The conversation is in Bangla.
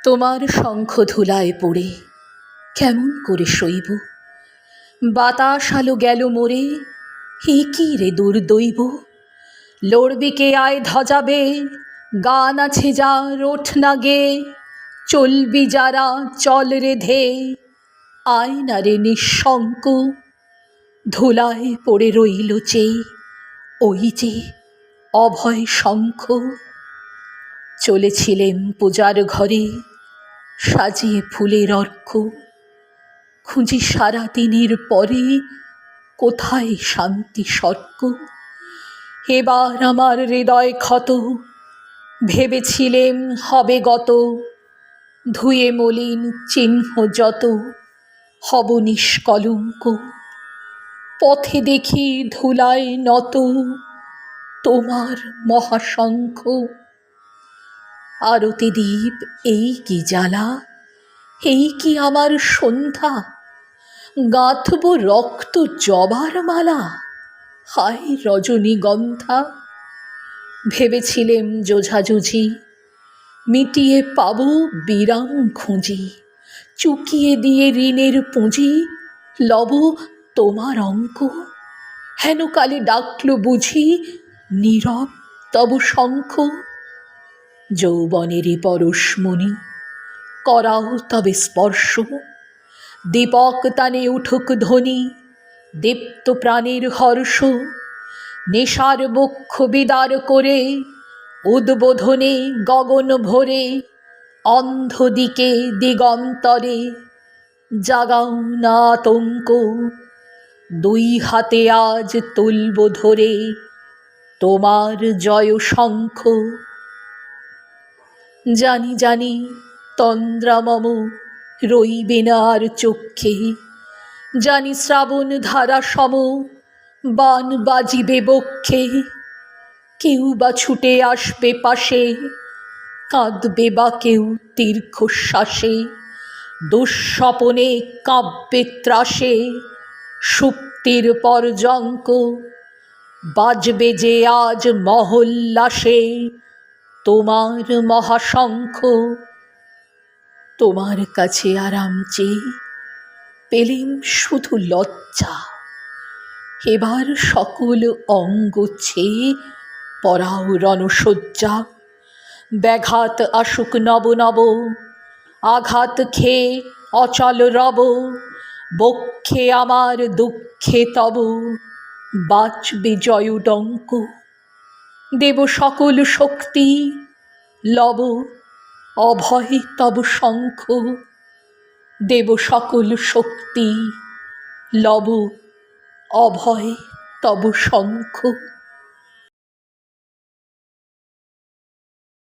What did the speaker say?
তোমার শঙ্খ ধুলায় পড়ে কেমন করে সইব? বাতাস আলো গেল মোরে, হে কি রে দুর্দৈব। লড়বি কে আয় ধ্বজাবে, গান আছে যার ওঠ না গে। চলবি যারা চল রে ধে, আয় না রে নিঃশঙ্ক। ধুলায় পড়ে রইল চেয়ে ওই যে অভয় শঙ্খ। চলেছিলেম পূজার ঘরে সাজিয়ে ফুলের অর্ঘ্য। খুঁজি সারা দিনের পরে কোথায় শান্তি স্বর্গ। এবার আমার হৃদয় ক্ষত, ভেবেছিলেম হবে গত। ধুয়ে মলিন চিহ্ন যত, হব নিষ্কলঙ্ক। পথে দেখি ধুলায় নত তোমার মহাশঙ্খ। আরতি দ্বীপ এই কি জ্বালা, এই কি আমার সন্ধ্যা। গাঁথব রক্ত জবার মালা, হায় রজনীগন্ধা। ভেবেছিলেম যোঝাযুঝি, মিটিয়ে পাব বিরাম খুঁজি। চুকিয়ে দিয়ে ঋণের পুঁজি, লব তোমার অঙ্ক। হেন কালে ডাকল বুঝি, নীরব তব শঙ্খ। যৌবনেরই পরশমণি, করাও তবে স্পর্শ। দীপক তানে উঠুক ধ্বনি, দীপ্ত প্রাণের হর্ষ। নেশার বক্ষ বিদার করে, উদ্বোধনে গগন ভরে। অন্ধ দিকে দিগন্তরে, জাগাও না আতঙ্ক। দুই হাতে আজ তুলব ধরে তোমার জয় শঙ্খ। জানি জানি তন্দ্রা মম রইবে না আর চক্ষে। জানি শ্রাবণ ধারা সম বাণ বাজিবে বক্ষে। কেউ বা ছুটে আসবে পাশে, কাঁদবে বা কেউ দীর্ঘশ্বাসে। দুঃস্বপনে কাব্যে ত্রাসে, সুপ্তির পর্যঙ্ক। বাজবে যে আজ মহোল্লাসে তোমার মহাশঙ্খ। তোমার কাছে আরাম চেয়ে পেলেম শুধু লজ্জা। এবার সকল অঙ্গ ছেয়ে পরাও রণশয্যা। ব্যাঘাত আসুক নব নব, আঘাত খেয়ে অচল রব। বক্ষে আমার দুঃখে তব, বাজবে জয়ডঙ্ক। দেব সকল শক্তি, লব অভয় তব শঙ্খ। দেব সকল শক্তি, লব অভয় তব শঙ্খ।